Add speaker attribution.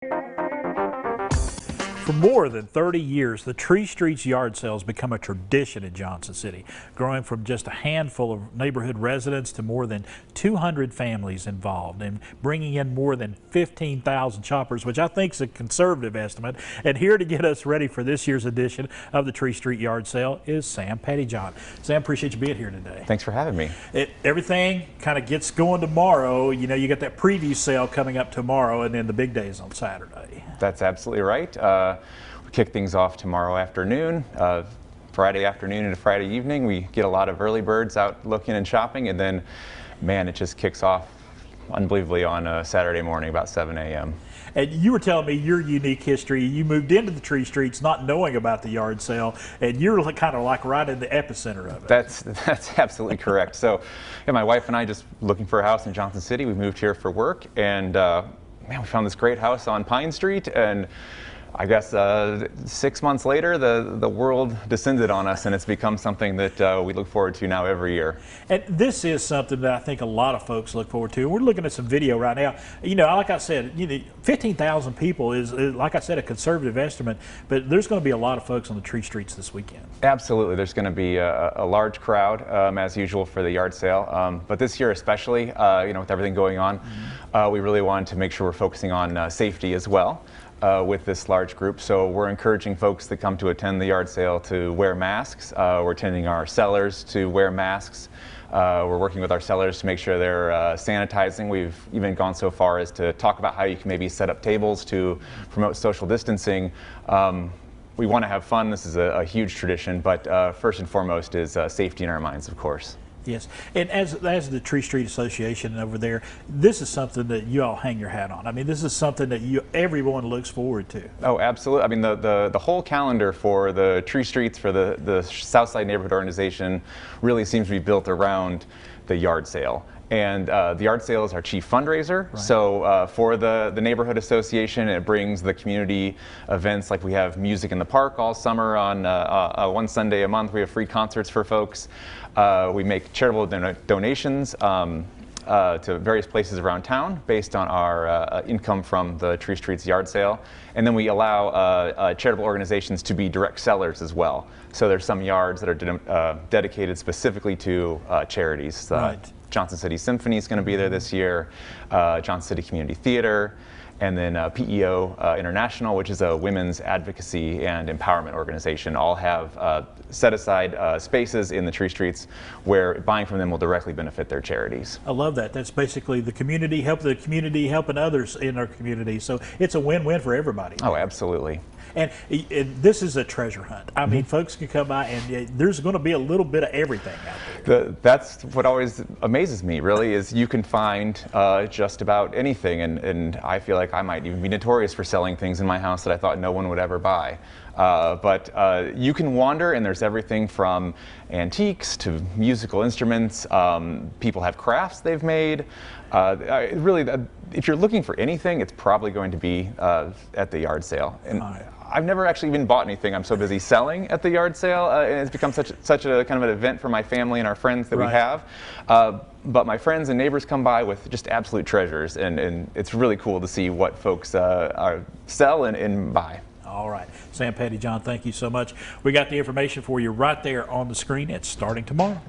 Speaker 1: For more than 30 years, the Tree Streets yard sale has become a tradition in Johnson City, growing from just a handful of neighborhood residents to more than 200 families involved and bringing in more than 15,000 shoppers, which I think is a conservative estimate. And here to get us ready for this year's edition of the Tree Street yard sale is Sam Pettyjohn. Sam, appreciate you being here today.
Speaker 2: Thanks for having me.
Speaker 1: Everything kind of gets going tomorrow. You know, you got that preview sale coming up tomorrow, and then the big day is on Saturday.
Speaker 2: That's absolutely right. We kick things off tomorrow afternoon, Friday afternoon into Friday evening. We get a lot of early birds out looking and shopping, and then, man, it just kicks off unbelievably on Saturday morning about 7 a.m.
Speaker 1: And you were telling me your unique history. You moved into the Tree Streets not knowing about the yard sale, and you're kind of like right in the epicenter of it.
Speaker 2: That's absolutely correct. So, yeah, my wife and I just looking for a house in Johnson City. We moved here for work, and man, we found this great house on Pine Street, and I guess 6 months later, the world descended on us, and it's become something that we look forward to now every year.
Speaker 1: And this is something that I think a lot of folks look forward to. We're looking at some video right now. You know, like I said, 15,000 people is, like I said, a conservative estimate, but there's going to be a lot of folks on the Tree Streets this weekend.
Speaker 2: Absolutely. There's going to be a large crowd, as usual, for the yard sale. But this year especially, with everything going on, we really wanted to make sure we're focusing on safety as well. With this large group. So we're encouraging folks that come to attend the yard sale to wear masks. We're attending our sellers to wear masks. We're working with our sellers to make sure they're sanitizing. We've even gone so far as to talk about how you can maybe set up tables to promote social distancing. We want to have fun. This is a huge tradition, but first and foremost is safety in our minds, of course.
Speaker 1: Yes, and as the Tree Street Association over there, this is something that you all hang your hat on. I mean, this is something that everyone looks forward to.
Speaker 2: Oh, absolutely. I mean, the whole calendar for the Tree Streets, for the Southside Neighborhood Organization, really seems to be built around the yard sale. And the yard sale is our chief fundraiser. Right. So for the neighborhood association, it brings the community events, like we have music in the park all summer on one Sunday a month. We have free concerts for folks. We make charitable donations to various places around town based on our income from the Tree Streets yard sale. And then we allow charitable organizations to be direct sellers as well. So there's some yards that are dedicated specifically to charities.
Speaker 1: Right.
Speaker 2: Johnson City Symphony is going to be there this year, Johnson City Community Theater, and then PEO International, which is a women's advocacy and empowerment organization, all have set aside spaces in the Tree Streets where buying from them will directly benefit their charities.
Speaker 1: I love that. That's basically the community helping others in our community. So it's a win-win for everybody.
Speaker 2: Oh, absolutely.
Speaker 1: And this is a treasure hunt. I mean, folks can come by and there's going to be a little bit of everything out there.
Speaker 2: That's what always amazes me, really, is you can find just about anything. And I feel like I might even be notorious for selling things in my house that I thought no one would ever buy. But you can wander, and there's everything from antiques to musical instruments. People have crafts they've made. Really, if you're looking for anything, it's probably going to be at the yard sale. And I've never actually even bought anything. I'm so busy selling at the yard sale, and it's become such a kind of an event for my family and our friends that we have. But my friends and neighbors come by with just absolute treasures, and it's really cool to see what folks sell and buy.
Speaker 1: All right. Sam Pettyjohn, thank you so much. We got the information for you right there on the screen. It's starting tomorrow.